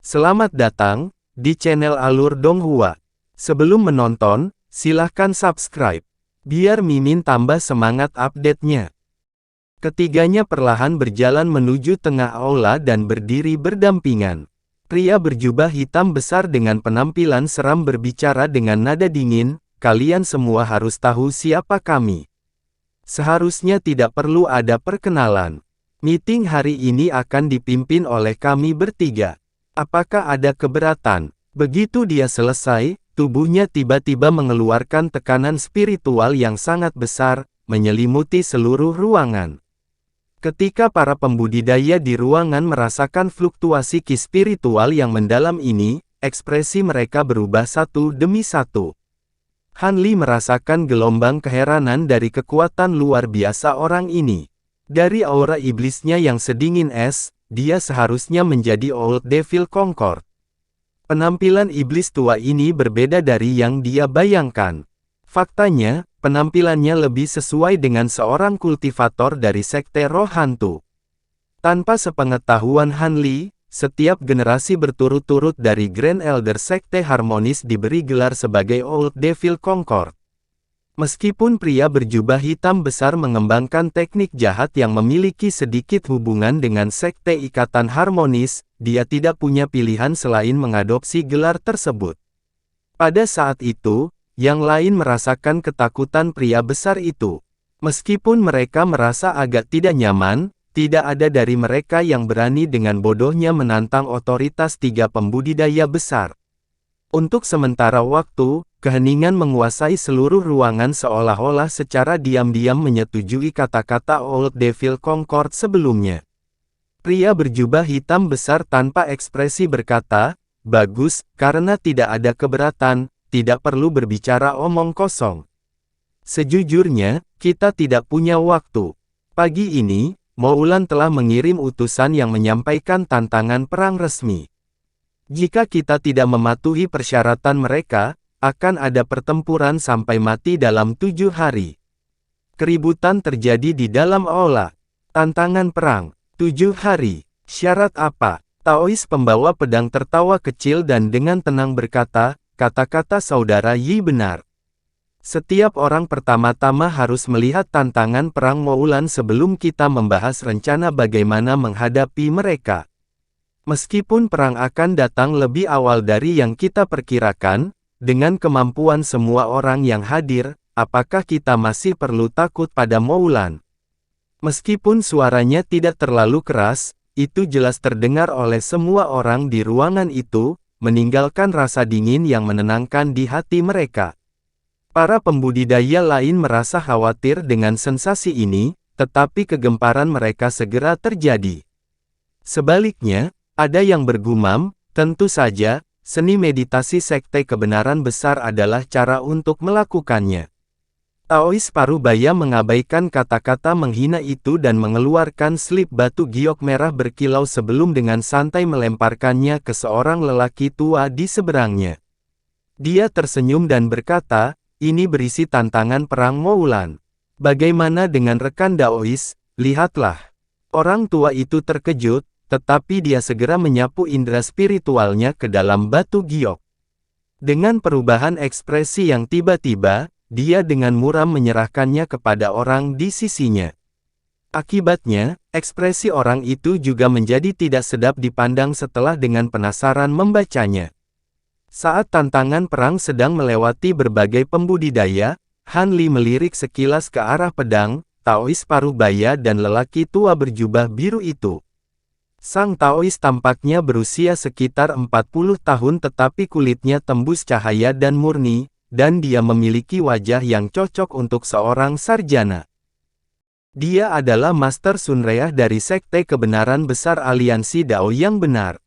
Selamat datang di channel Alur Donghua. Sebelum menonton, silahkan subscribe, biar Mimin tambah semangat update-nya. Ketiganya perlahan berjalan menuju tengah aula dan berdiri berdampingan. Pria berjubah hitam besar dengan penampilan seram berbicara dengan nada dingin, "Kalian semua harus tahu siapa kami. Seharusnya tidak perlu ada perkenalan. Meeting hari ini akan dipimpin oleh kami bertiga. Apakah ada keberatan?" Begitu dia selesai, tubuhnya tiba-tiba mengeluarkan tekanan spiritual yang sangat besar, menyelimuti seluruh ruangan. Ketika para pembudidaya di ruangan merasakan fluktuasi ki spiritual yang mendalam ini, ekspresi mereka berubah satu demi satu. Han Li merasakan gelombang keheranan dari kekuatan luar biasa orang ini. Dari aura iblisnya yang sedingin es, dia seharusnya menjadi Old Devil Concord. Penampilan iblis tua ini berbeda dari yang dia bayangkan. Faktanya, penampilannya lebih sesuai dengan seorang kultivator dari sekte roh hantu. Tanpa sepengetahuan Han Li, setiap generasi berturut-turut dari Grand Elder Sekte Harmonis diberi gelar sebagai Old Devil Concord. Meskipun pria berjubah hitam besar mengembangkan teknik jahat yang memiliki sedikit hubungan dengan Sekte Ikatan Harmonis, dia tidak punya pilihan selain mengadopsi gelar tersebut. Pada saat itu, yang lain merasakan ketakutan pria besar itu. Meskipun mereka merasa agak tidak nyaman, tidak ada dari mereka yang berani dengan bodohnya menantang otoritas tiga pembudidaya besar. Untuk sementara waktu, keheningan menguasai seluruh ruangan seolah-olah secara diam-diam menyetujui kata-kata Old Devil Concord sebelumnya. Pria berjubah hitam besar tanpa ekspresi berkata, "Bagus, karena tidak ada keberatan, tidak perlu berbicara omong kosong. Sejujurnya, kita tidak punya waktu. Pagi ini, Moulan telah mengirim utusan yang menyampaikan tantangan perang resmi. Jika kita tidak mematuhi persyaratan mereka, akan ada pertempuran sampai mati dalam 7 hari. Keributan terjadi di dalam aula. Tantangan perang, 7 hari. Syarat apa?" Taois pembawa pedang tertawa kecil dan dengan tenang berkata, "Kata-kata saudara Yi benar. Setiap orang pertama-tama harus melihat tantangan perang Moulan sebelum kita membahas rencana bagaimana menghadapi mereka. Meskipun perang akan datang lebih awal dari yang kita perkirakan, dengan kemampuan semua orang yang hadir, apakah kita masih perlu takut pada Moulan?" Meskipun suaranya tidak terlalu keras, itu jelas terdengar oleh semua orang di ruangan itu, meninggalkan rasa dingin yang menenangkan di hati mereka. Para pembudidaya lain merasa khawatir dengan sensasi ini, tetapi kegemparan mereka segera terjadi. Sebaliknya, ada yang bergumam, tentu saja, seni meditasi sekte kebenaran besar adalah cara untuk melakukannya. Taois Parubaya mengabaikan kata-kata menghina itu dan mengeluarkan slip batu giok merah berkilau sebelum dengan santai melemparkannya ke seorang lelaki tua di seberangnya. Dia tersenyum dan berkata, "Ini berisi tantangan perang Moulan. Bagaimana dengan rekan Daois? Lihatlah." Orang tua itu terkejut, tetapi dia segera menyapu indera spiritualnya ke dalam batu giok. Dengan perubahan ekspresi yang tiba-tiba, dia dengan muram menyerahkannya kepada orang di sisinya. Akibatnya, ekspresi orang itu juga menjadi tidak sedap dipandang setelah dengan penasaran membacanya. Saat tantangan perang sedang melewati berbagai pembudidaya, Han Li melirik sekilas ke arah pedang, Taois Parubaya dan lelaki tua berjubah biru itu. Sang Taois tampaknya berusia sekitar 40 tahun tetapi kulitnya tembus cahaya dan murni, dan dia memiliki wajah yang cocok untuk seorang sarjana. Dia adalah Master Sunreah dari Sekte Kebenaran Besar Aliansi Dao yang benar.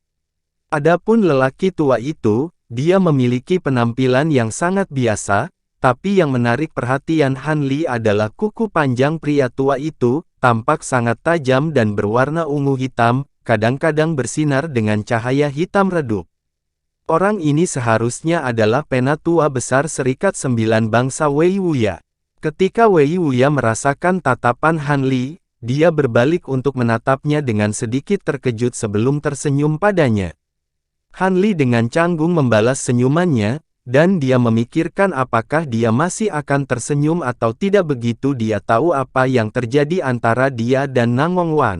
Adapun lelaki tua itu, dia memiliki penampilan yang sangat biasa, tapi yang menarik perhatian Han Li adalah kuku panjang pria tua itu, tampak sangat tajam dan berwarna ungu hitam, kadang-kadang bersinar dengan cahaya hitam redup. Orang ini seharusnya adalah penatua besar Serikat 9 Bangsa Wei Wuya. Ketika Wei Wuya merasakan tatapan Han Li, dia berbalik untuk menatapnya dengan sedikit terkejut sebelum tersenyum padanya. Han Li dengan canggung membalas senyumannya, dan dia memikirkan apakah dia masih akan tersenyum atau tidak begitu dia tahu apa yang terjadi antara dia dan Nangong Wan.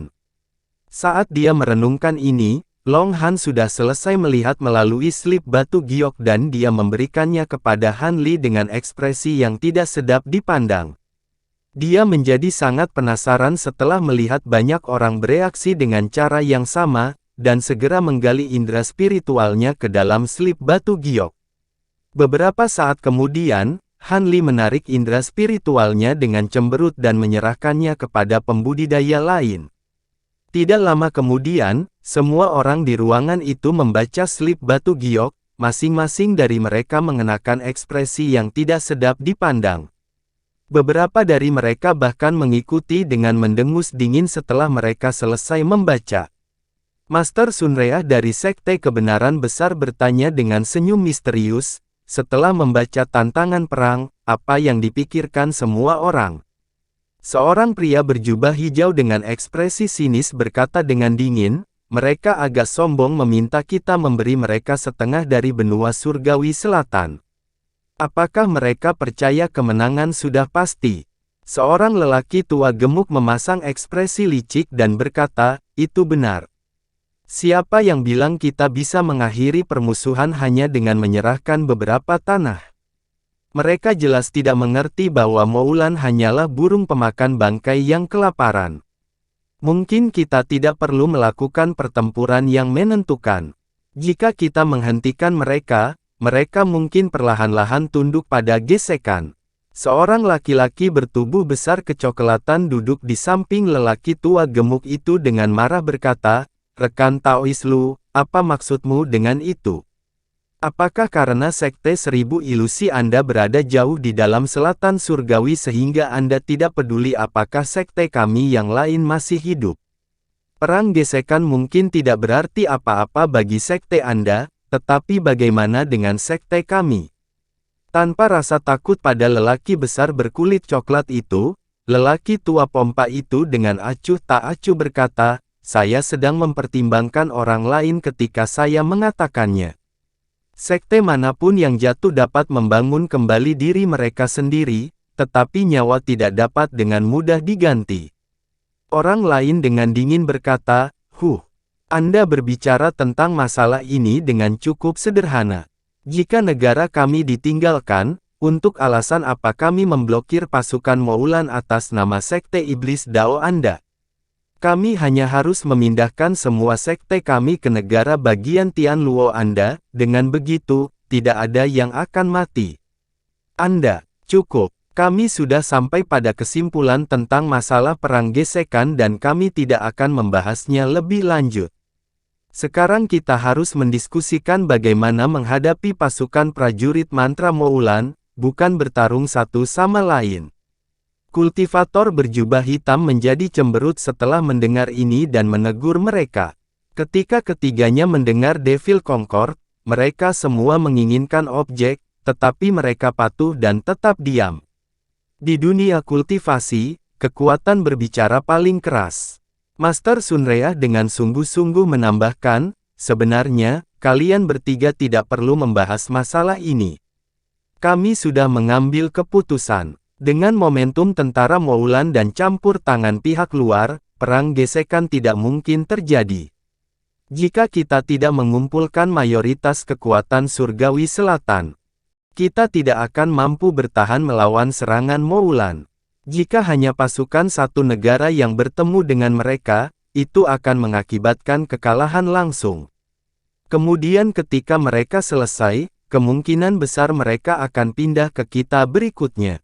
Saat dia merenungkan ini, Long Han sudah selesai melihat melalui slip batu giok dan dia memberikannya kepada Han Li dengan ekspresi yang tidak sedap dipandang. Dia menjadi sangat penasaran setelah melihat banyak orang bereaksi dengan cara yang sama, dan segera menggali indera spiritualnya ke dalam slip batu giok. Beberapa saat kemudian, Han Li menarik indera spiritualnya dengan cemberut dan menyerahkannya kepada pembudidaya lain. Tidak lama kemudian, semua orang di ruangan itu membaca slip batu giok, masing-masing dari mereka mengenakan ekspresi yang tidak sedap dipandang. Beberapa dari mereka bahkan mengikuti dengan mendengus dingin setelah mereka selesai membaca. Master Sunrea dari Sekte Kebenaran Besar bertanya dengan senyum misterius, setelah membaca tantangan perang, apa yang dipikirkan semua orang. Seorang pria berjubah hijau dengan ekspresi sinis berkata dengan dingin, mereka agak sombong meminta kita memberi mereka setengah dari benua surgawi selatan. Apakah mereka percaya kemenangan sudah pasti? Seorang lelaki tua gemuk memasang ekspresi licik dan berkata, itu benar. Siapa yang bilang kita bisa mengakhiri permusuhan hanya dengan menyerahkan beberapa tanah? Mereka jelas tidak mengerti bahwa Moulan hanyalah burung pemakan bangkai yang kelaparan. Mungkin kita tidak perlu melakukan pertempuran yang menentukan. Jika kita menghentikan mereka, mereka mungkin perlahan-lahan tunduk pada gesekan. Seorang laki-laki bertubuh besar kecoklatan duduk di samping lelaki tua gemuk itu dengan marah berkata, rekan Taois Lu, apa maksudmu dengan itu? Apakah karena Sekte Seribu Ilusi Anda berada jauh di dalam selatan surgawi sehingga Anda tidak peduli apakah sekte kami yang lain masih hidup? Perang gesekan mungkin tidak berarti apa-apa bagi sekte Anda, tetapi bagaimana dengan sekte kami? Tanpa rasa takut pada lelaki besar berkulit coklat itu, lelaki tua pompa itu dengan acuh tak acuh berkata, saya sedang mempertimbangkan orang lain ketika saya mengatakannya. Sekte manapun yang jatuh dapat membangun kembali diri mereka sendiri, tetapi nyawa tidak dapat dengan mudah diganti. Orang lain dengan dingin berkata, Anda berbicara tentang masalah ini dengan cukup sederhana. Jika negara kami ditinggalkan, untuk alasan apa kami memblokir pasukan Moulan atas nama Sekte Iblis Dao Anda? Kami hanya harus memindahkan semua sekte kami ke negara bagian Tianluo Anda, dengan begitu, tidak ada yang akan mati. Anda, cukup. Kami sudah sampai pada kesimpulan tentang masalah perang gesekan dan kami tidak akan membahasnya lebih lanjut. Sekarang kita harus mendiskusikan bagaimana menghadapi pasukan prajurit mantra Moulan, bukan bertarung satu sama lain. Kultivator berjubah hitam menjadi cemberut setelah mendengar ini dan menegur mereka. Ketika ketiganya mendengar Devil Concord, mereka semua menginginkan objek, tetapi mereka patuh dan tetap diam. Di dunia kultivasi, kekuatan berbicara paling keras. Master Sunrea dengan sungguh-sungguh menambahkan, sebenarnya, kalian bertiga tidak perlu membahas masalah ini. Kami sudah mengambil keputusan. Dengan momentum tentara Moulan dan campur tangan pihak luar, perang gesekan tidak mungkin terjadi. Jika kita tidak mengumpulkan mayoritas kekuatan surgawi selatan, kita tidak akan mampu bertahan melawan serangan Moulan. Jika hanya pasukan satu negara yang bertemu dengan mereka, itu akan mengakibatkan kekalahan langsung. Kemudian ketika mereka selesai, kemungkinan besar mereka akan pindah ke kita berikutnya.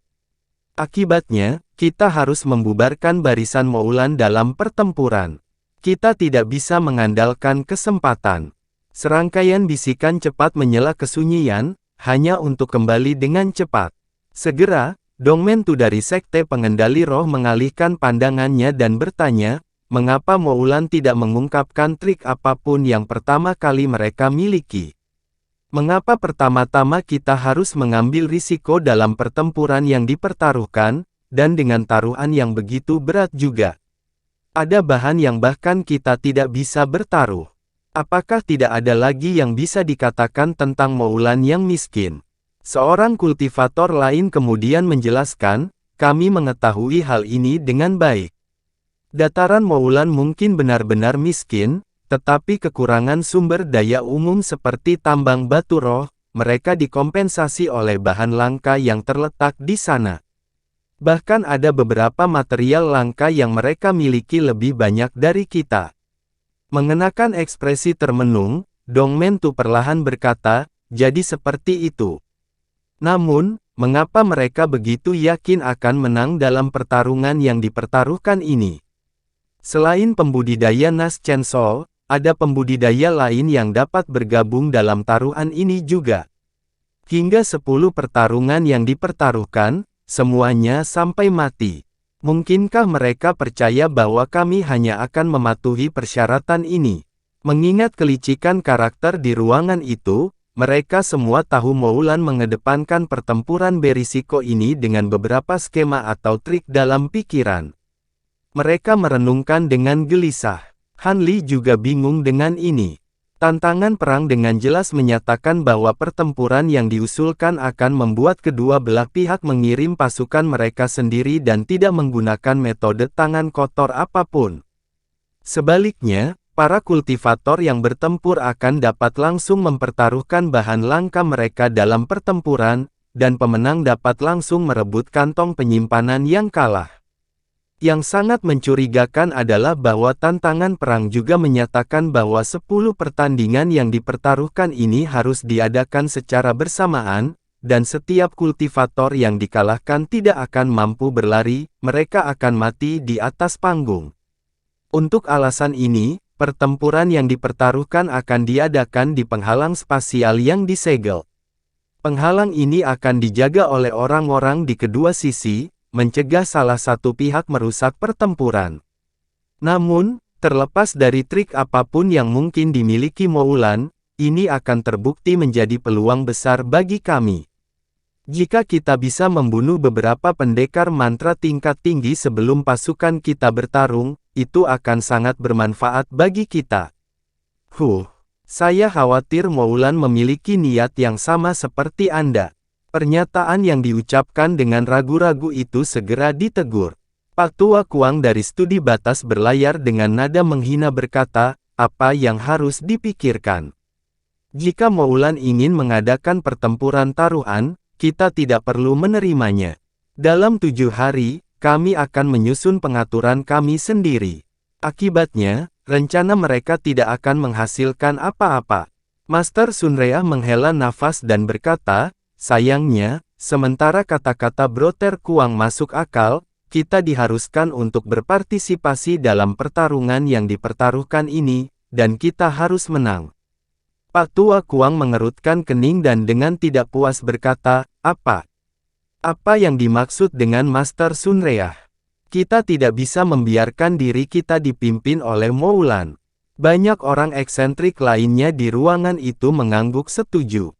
Akibatnya, kita harus membubarkan barisan Moulan dalam pertempuran. Kita tidak bisa mengandalkan kesempatan. Serangkaian bisikan cepat menyela kesunyian, hanya untuk kembali dengan cepat. Segera, Dongmen Tu dari Sekte Pengendali Roh mengalihkan pandangannya dan bertanya, mengapa Moulan tidak mengungkapkan trik apapun yang pertama kali mereka miliki? Mengapa pertama-tama kita harus mengambil risiko dalam pertempuran yang dipertaruhkan, dan dengan taruhan yang begitu berat juga? Ada bahan yang bahkan kita tidak bisa bertaruh. Apakah tidak ada lagi yang bisa dikatakan tentang Moulan yang miskin? Seorang kultivator lain kemudian menjelaskan, kami mengetahui hal ini dengan baik. Dataran Moulan mungkin benar-benar miskin, tetapi kekurangan sumber daya umum seperti tambang batu roh, mereka dikompensasi oleh bahan langka yang terletak di sana. Bahkan ada beberapa material langka yang mereka miliki lebih banyak dari kita. Mengenakan ekspresi termenung, Dong Mentu perlahan berkata, jadi seperti itu. Namun, mengapa mereka begitu yakin akan menang dalam pertarungan yang dipertaruhkan ini? Selain pembudidaya Nas Chensol, ada pembudidaya lain yang dapat bergabung dalam taruhan ini juga. Hingga 10 pertarungan yang dipertaruhkan, semuanya sampai mati. Mungkinkah mereka percaya bahwa kami hanya akan mematuhi persyaratan ini? Mengingat kelicikan karakter di ruangan itu, mereka semua tahu Moulan mengedepankan pertempuran berisiko ini dengan beberapa skema atau trik dalam pikiran. Mereka merenungkan dengan gelisah. Han Li juga bingung dengan ini. Tantangan perang dengan jelas menyatakan bahwa pertempuran yang diusulkan akan membuat kedua belah pihak mengirim pasukan mereka sendiri dan tidak menggunakan metode tangan kotor apapun. Sebaliknya, para kultivator yang bertempur akan dapat langsung mempertaruhkan bahan langka mereka dalam pertempuran, dan pemenang dapat langsung merebut kantong penyimpanan yang kalah. Yang sangat mencurigakan adalah bahwa tantangan perang juga menyatakan bahwa 10 pertandingan yang dipertaruhkan ini harus diadakan secara bersamaan, dan setiap kultivator yang dikalahkan tidak akan mampu berlari, mereka akan mati di atas panggung. Untuk alasan ini, pertempuran yang dipertaruhkan akan diadakan di penghalang spasial yang disegel. Penghalang ini akan dijaga oleh orang-orang di kedua sisi, mencegah salah satu pihak merusak pertempuran. Namun, terlepas dari trik apapun yang mungkin dimiliki Moulan, ini akan terbukti menjadi peluang besar bagi kami. Jika kita bisa membunuh beberapa pendekar mantra tingkat tinggi sebelum pasukan kita bertarung, itu akan sangat bermanfaat bagi kita. Saya khawatir Moulan memiliki niat yang sama seperti Anda. Pernyataan yang diucapkan dengan ragu-ragu itu segera ditegur. Pak Tua Kuang dari studi batas berlayar dengan nada menghina berkata, apa yang harus dipikirkan? Jika Moulan ingin mengadakan pertempuran taruhan, kita tidak perlu menerimanya. Dalam 7 hari, kami akan menyusun pengaturan kami sendiri. Akibatnya, rencana mereka tidak akan menghasilkan apa-apa. Master Sunrea menghela nafas dan berkata, sayangnya, sementara kata-kata Broter Kuang masuk akal, kita diharuskan untuk berpartisipasi dalam pertarungan yang dipertaruhkan ini, dan kita harus menang. Pak Tua Kuang mengerutkan kening dan dengan tidak puas berkata, apa? Apa yang dimaksud dengan Master Sunrea? Kita tidak bisa membiarkan diri kita dipimpin oleh Moulan. Banyak orang eksentrik lainnya di ruangan itu mengangguk setuju.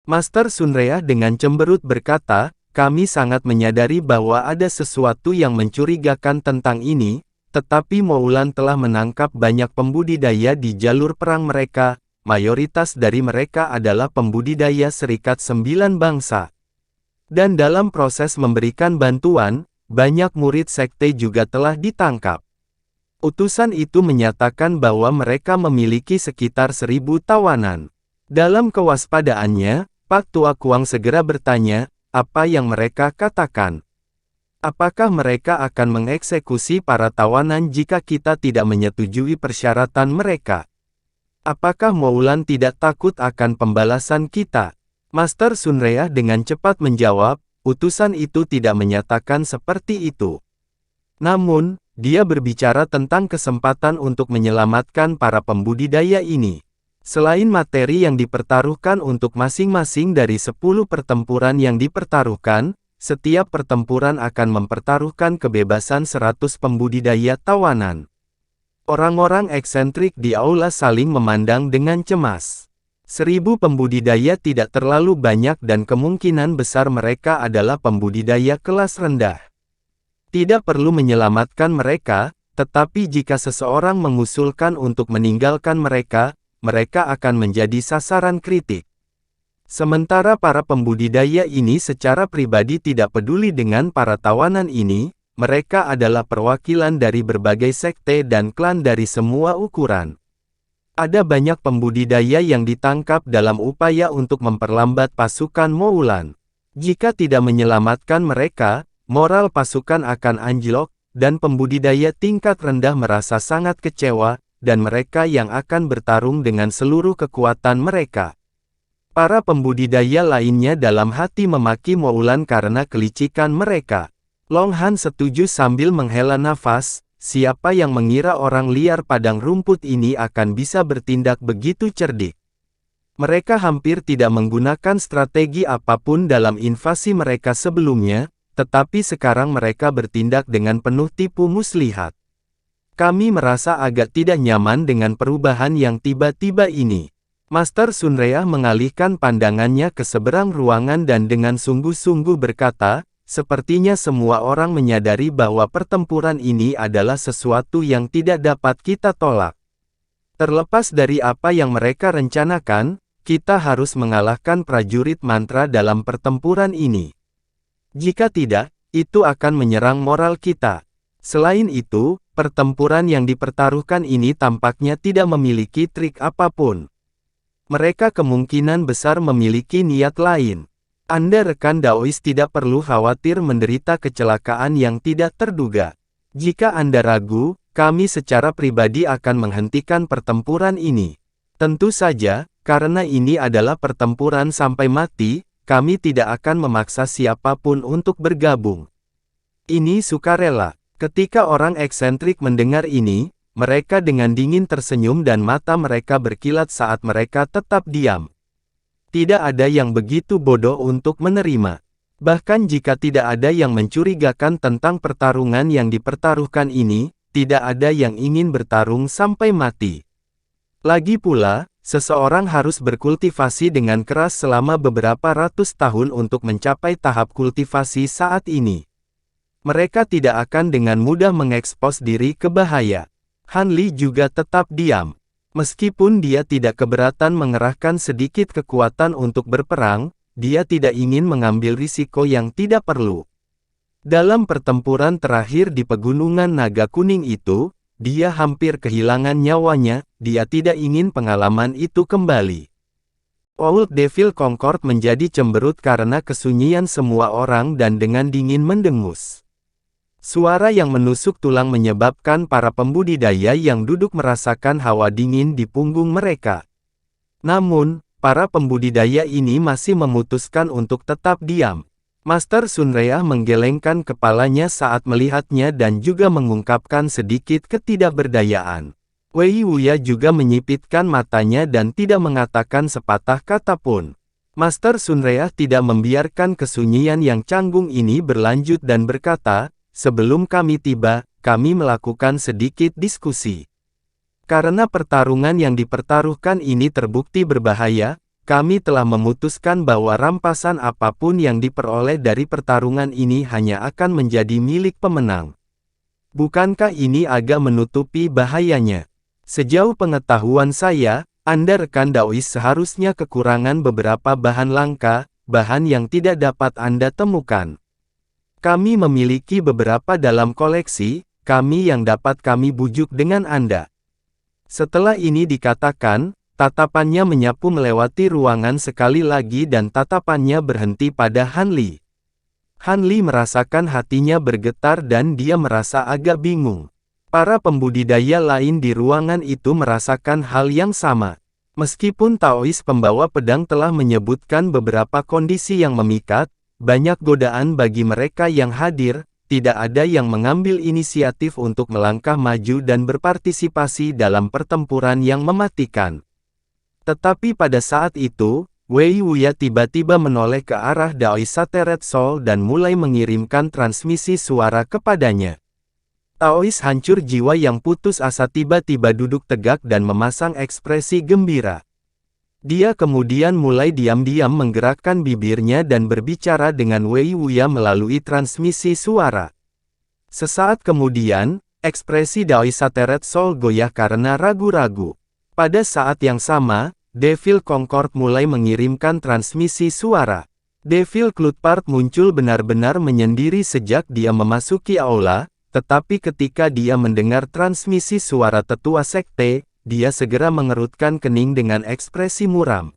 Master Sunrea dengan cemberut berkata, kami sangat menyadari bahwa ada sesuatu yang mencurigakan tentang ini, tetapi Moulan telah menangkap banyak pembudidaya di jalur perang mereka, mayoritas dari mereka adalah pembudidaya Serikat 9 Bangsa. Dan dalam proses memberikan bantuan, banyak murid sekte juga telah ditangkap. Utusan itu menyatakan bahwa mereka memiliki sekitar 1000 tawanan. Dalam kewaspadaannya, Pak Tua Kuang segera bertanya, apa yang mereka katakan? Apakah mereka akan mengeksekusi para tawanan jika kita tidak menyetujui persyaratan mereka? Apakah Moulan tidak takut akan pembalasan kita? Master Sunrea dengan cepat menjawab, utusan itu tidak menyatakan seperti itu. Namun, dia berbicara tentang kesempatan untuk menyelamatkan para pembudidaya ini. Selain materi yang dipertaruhkan untuk masing-masing dari 10 pertempuran yang dipertaruhkan, setiap pertempuran akan mempertaruhkan kebebasan 100 pembudidaya tawanan. Orang-orang eksentrik di aula saling memandang dengan cemas. 1000 pembudidaya tidak terlalu banyak dan kemungkinan besar mereka adalah pembudidaya kelas rendah. Tidak perlu menyelamatkan mereka, tetapi jika seseorang mengusulkan untuk meninggalkan mereka, mereka akan menjadi sasaran kritik. Sementara para pembudidaya ini secara pribadi tidak peduli dengan para tawanan ini, mereka adalah perwakilan dari berbagai sekte dan klan dari semua ukuran. Ada banyak pembudidaya yang ditangkap dalam upaya untuk memperlambat pasukan Moulan. Jika tidak menyelamatkan mereka, moral pasukan akan anjlok, dan pembudidaya tingkat rendah merasa sangat kecewa, dan mereka yang akan bertarung dengan seluruh kekuatan mereka. Para pembudidaya lainnya dalam hati memaki Moulan karena kelicikan mereka. Long Han setuju sambil menghela nafas, siapa yang mengira orang liar padang rumput ini akan bisa bertindak begitu cerdik. Mereka hampir tidak menggunakan strategi apapun dalam invasi mereka sebelumnya, tetapi sekarang mereka bertindak dengan penuh tipu muslihat. Kami merasa agak tidak nyaman dengan perubahan yang tiba-tiba ini. Master Sunrea mengalihkan pandangannya ke seberang ruangan dan dengan sungguh-sungguh berkata, sepertinya semua orang menyadari bahwa pertempuran ini adalah sesuatu yang tidak dapat kita tolak. Terlepas dari apa yang mereka rencanakan, kita harus mengalahkan prajurit mantra dalam pertempuran ini. Jika tidak, itu akan menyerang moral kita. Selain itu, pertempuran yang dipertaruhkan ini tampaknya tidak memiliki trik apapun. Mereka kemungkinan besar memiliki niat lain. Anda rekan Daois tidak perlu khawatir menderita kecelakaan yang tidak terduga. Jika Anda ragu, kami secara pribadi akan menghentikan pertempuran ini. Tentu saja, karena ini adalah pertempuran sampai mati, kami tidak akan memaksa siapapun untuk bergabung. Ini sukarela. Ketika orang eksentrik mendengar ini, mereka dengan dingin tersenyum dan mata mereka berkilat saat mereka tetap diam. Tidak ada yang begitu bodoh untuk menerima. Bahkan jika tidak ada yang mencurigakan tentang pertarungan yang dipertaruhkan ini, tidak ada yang ingin bertarung sampai mati. Lagi pula, seseorang harus berkultivasi dengan keras selama beberapa ratus tahun untuk mencapai tahap kultivasi saat ini. Mereka tidak akan dengan mudah mengekspos diri ke bahaya. Han Li juga tetap diam. Meskipun dia tidak keberatan mengerahkan sedikit kekuatan untuk berperang, dia tidak ingin mengambil risiko yang tidak perlu. Dalam pertempuran terakhir di Pegunungan Naga Kuning itu, dia hampir kehilangan nyawanya, dia tidak ingin pengalaman itu kembali. Old Devil Concord menjadi cemberut karena kesunyian semua orang dan dengan dingin mendengus. Suara yang menusuk tulang menyebabkan para pembudidaya yang duduk merasakan hawa dingin di punggung mereka. Namun, para pembudidaya ini masih memutuskan untuk tetap diam. Master Sunrea menggelengkan kepalanya saat melihatnya dan juga mengungkapkan sedikit ketidakberdayaan. Wei Wuya juga menyipitkan matanya dan tidak mengatakan sepatah kata pun. Master Sunrea tidak membiarkan kesunyian yang canggung ini berlanjut dan berkata, sebelum kami tiba, kami melakukan sedikit diskusi. Karena pertarungan yang dipertaruhkan ini terbukti berbahaya, kami telah memutuskan bahwa rampasan apapun yang diperoleh dari pertarungan ini hanya akan menjadi milik pemenang. Bukankah ini agak menutupi bahayanya? Sejauh pengetahuan saya, Anda rekan Daois seharusnya kekurangan beberapa bahan langka, bahan yang tidak dapat Anda temukan. Kami memiliki beberapa dalam koleksi, kami yang dapat kami bujuk dengan Anda. Setelah ini dikatakan, tatapannya menyapu melewati ruangan sekali lagi dan tatapannya berhenti pada Han Li. Han Li merasakan hatinya bergetar dan dia merasa agak bingung. Para pembudidaya lain di ruangan itu merasakan hal yang sama. Meskipun Taois pembawa pedang telah menyebutkan beberapa kondisi yang memikat, banyak godaan bagi mereka yang hadir, tidak ada yang mengambil inisiatif untuk melangkah maju dan berpartisipasi dalam pertempuran yang mematikan. Tetapi pada saat itu, Wei Wuya tiba-tiba menoleh ke arah Daois Sateret Sol dan mulai mengirimkan transmisi suara kepadanya. Taois hancur jiwa yang putus asa tiba-tiba duduk tegak dan memasang ekspresi gembira. Dia kemudian mulai diam-diam menggerakkan bibirnya dan berbicara dengan Wei Wuya melalui transmisi suara. Sesaat kemudian, ekspresi Daois Sateret Sol goyah karena ragu-ragu. Pada saat yang sama, Devil Concord mulai mengirimkan transmisi suara. Devil Clutpart muncul benar-benar menyendiri sejak dia memasuki aula, tetapi ketika dia mendengar transmisi suara tetua sekte, dia segera mengerutkan kening dengan ekspresi muram.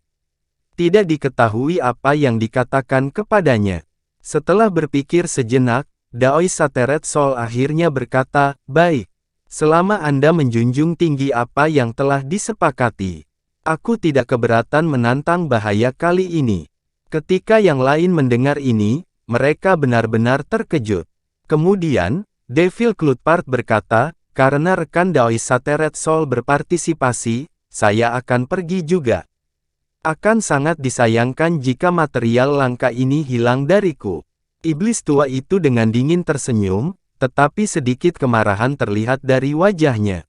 Tidak diketahui apa yang dikatakan kepadanya. Setelah berpikir sejenak, Daois Sateret Sol akhirnya berkata, "Baik. Selama Anda menjunjung tinggi apa yang telah disepakati, aku tidak keberatan menantang bahaya kali ini." Ketika yang lain mendengar ini, mereka benar-benar terkejut. Kemudian, Devil Clutpart berkata, "Karena rekan Daois Sateret Sol berpartisipasi, saya akan pergi juga. Akan sangat disayangkan jika material langka ini hilang dariku." Iblis tua itu dengan dingin tersenyum, tetapi sedikit kemarahan terlihat dari wajahnya.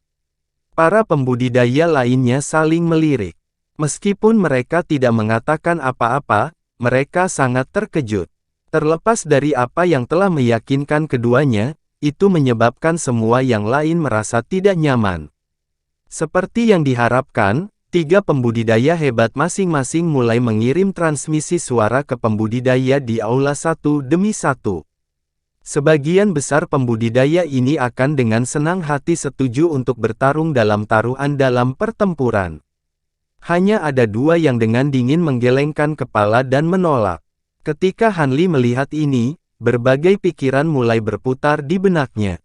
Para pembudidaya lainnya saling melirik. Meskipun mereka tidak mengatakan apa-apa, mereka sangat terkejut. Terlepas dari apa yang telah meyakinkan keduanya, itu menyebabkan semua yang lain merasa tidak nyaman. Seperti yang diharapkan, 3 pembudidaya hebat masing-masing mulai mengirim transmisi suara ke pembudidaya di aula satu demi satu. Sebagian besar pembudidaya ini akan dengan senang hati setuju untuk bertarung dalam taruhan dalam pertempuran. Hanya ada 2 yang dengan dingin menggelengkan kepala dan menolak. Ketika Hanli melihat ini, berbagai pikiran mulai berputar di benaknya.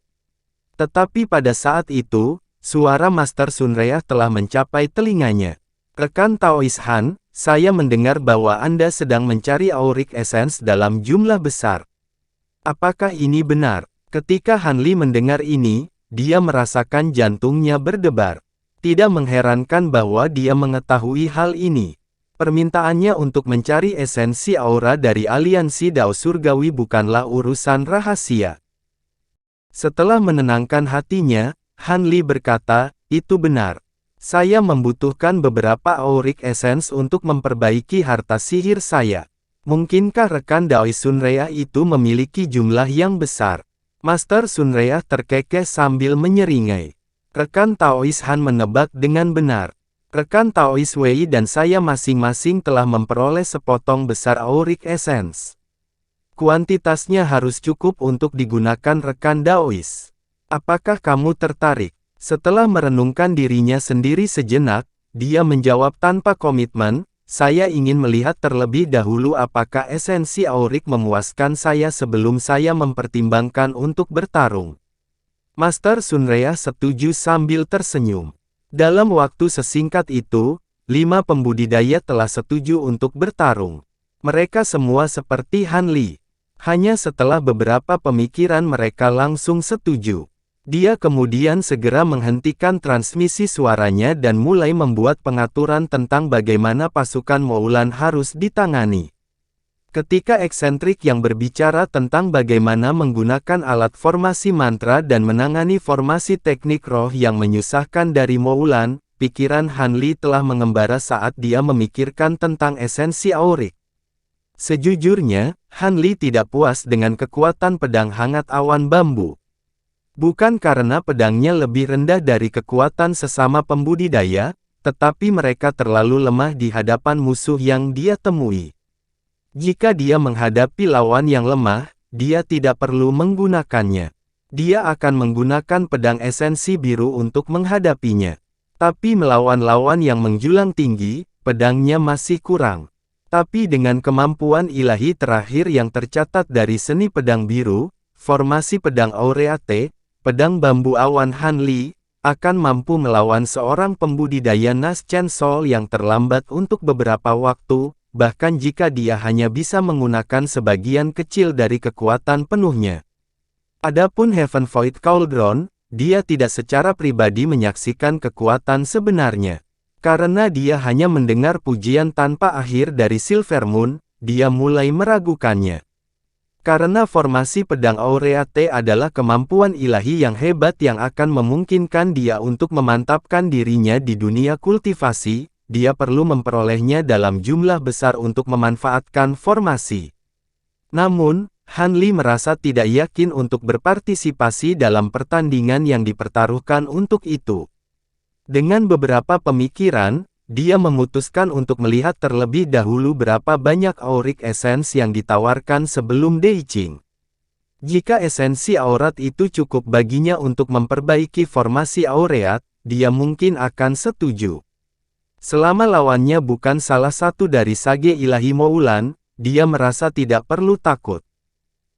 Tetapi pada saat itu, suara Master Sunreah telah mencapai telinganya. "Rekan Taois Han, saya mendengar bahwa Anda sedang mencari Auric Essence dalam jumlah besar. Apakah ini benar?" Ketika Hanli mendengar ini, dia merasakan jantungnya berdebar. Tidak mengherankan bahwa dia mengetahui hal ini. Permintaannya untuk mencari esensi aura dari aliansi Dao Surgawi bukanlah urusan rahasia. Setelah menenangkan hatinya, Hanli berkata, "Itu benar. Saya membutuhkan beberapa Auric Essence untuk memperbaiki harta sihir saya. Mungkinkah rekan Daois Sunreah itu memiliki jumlah yang besar?" Master Sunreah terkekeh sambil menyeringai. Rekan Taois Han menebak dengan benar. Rekan Taois Wei dan saya masing-masing telah memperoleh sepotong besar Auric Essence. Kuantitasnya harus cukup untuk digunakan rekan Daois. Apakah kamu tertarik? Setelah merenungkan dirinya sendiri sejenak, dia menjawab tanpa komitmen, "Saya ingin melihat terlebih dahulu apakah esensi Auric memuaskan saya sebelum saya mempertimbangkan untuk bertarung." Master Sunreah setuju sambil tersenyum. Dalam waktu sesingkat itu, 5 pembudidaya telah setuju untuk bertarung. Mereka semua seperti Hanli. Hanya setelah beberapa pemikiran mereka langsung setuju. Dia kemudian segera menghentikan transmisi suaranya dan mulai membuat pengaturan tentang bagaimana pasukan Moulan harus ditangani. Ketika eksentrik yang berbicara tentang bagaimana menggunakan alat formasi mantra dan menangani formasi teknik roh yang menyusahkan dari Moulan, pikiran Hanli telah mengembara saat dia memikirkan tentang esensi Auric. Sejujurnya, Hanli tidak puas dengan kekuatan pedang hangat awan bambu. Bukan karena pedangnya lebih rendah dari kekuatan sesama pembudidaya, tetapi mereka terlalu lemah di hadapan musuh yang dia temui. Jika dia menghadapi lawan yang lemah, dia tidak perlu menggunakannya. Dia akan menggunakan pedang esensi biru untuk menghadapinya. Tapi melawan lawan yang menjulang tinggi, pedangnya masih kurang. Tapi dengan kemampuan ilahi terakhir yang tercatat dari seni pedang biru, formasi pedang Aureate, pedang bambu awan Hanli, akan mampu melawan seorang pembudidaya Nas Chen Sol yang terlambat untuk beberapa waktu, bahkan jika dia hanya bisa menggunakan sebagian kecil dari kekuatan penuhnya. Adapun Heaven Void Cauldron, dia tidak secara pribadi menyaksikan kekuatan sebenarnya. Karena dia hanya mendengar pujian tanpa akhir dari Silver Moon, dia mulai meragukannya. Karena formasi pedang Aureate adalah kemampuan ilahi yang hebat yang akan memungkinkan dia untuk memantapkan dirinya di dunia kultivasi, dia perlu memperolehnya dalam jumlah besar untuk memanfaatkan formasi. Namun, Hanli merasa tidak yakin untuk berpartisipasi dalam pertandingan yang dipertaruhkan untuk itu. Dengan beberapa pemikiran, dia memutuskan untuk melihat terlebih dahulu berapa banyak auric essence yang ditawarkan sebelum Daiching. Jika esensi aurat itu cukup baginya untuk memperbaiki formasi aureat, dia mungkin akan setuju. Selama lawannya bukan salah satu dari sage ilahi Moulan, dia merasa tidak perlu takut.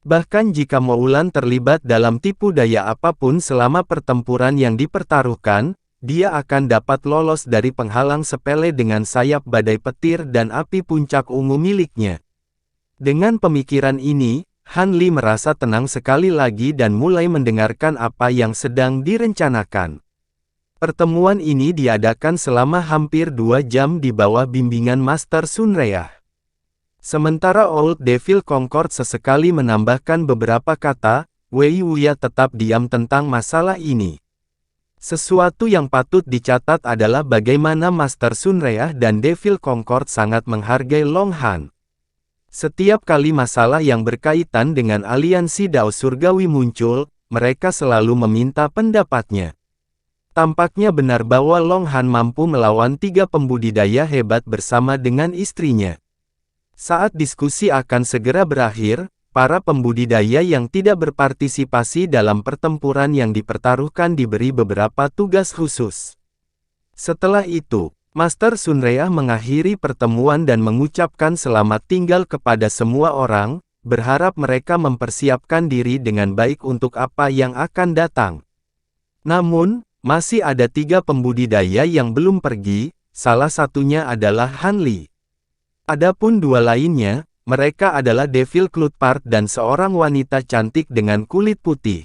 Bahkan jika Moulan terlibat dalam tipu daya apapun selama pertempuran yang dipertaruhkan, dia akan dapat lolos dari penghalang sepele dengan sayap badai petir dan api puncak ungu miliknya. Dengan pemikiran ini, Han Li merasa tenang sekali lagi dan mulai mendengarkan apa yang sedang direncanakan. Pertemuan ini diadakan selama hampir 2 jam di bawah bimbingan Master Sunreah. Sementara Old Devil Concord sesekali menambahkan beberapa kata, Wei Wuya tetap diam tentang masalah ini. Sesuatu yang patut dicatat adalah bagaimana Master Sunreah dan Devil Concord sangat menghargai Long Han. Setiap kali masalah yang berkaitan dengan aliansi Dao Surgawi muncul, mereka selalu meminta pendapatnya. Tampaknya benar bahwa Long Han mampu melawan 3 pembudidaya hebat bersama dengan istrinya. Saat diskusi akan segera berakhir, para pembudidaya yang tidak berpartisipasi dalam pertempuran yang dipertaruhkan diberi beberapa tugas khusus. Setelah itu, Master Sunreah mengakhiri pertemuan dan mengucapkan selamat tinggal kepada semua orang, berharap mereka mempersiapkan diri dengan baik untuk apa yang akan datang. Namun, masih ada 3 pembudidaya yang belum pergi, salah satunya adalah Han Li. Adapun 2 lainnya, mereka adalah Devil Cloudpart dan seorang wanita cantik dengan kulit putih.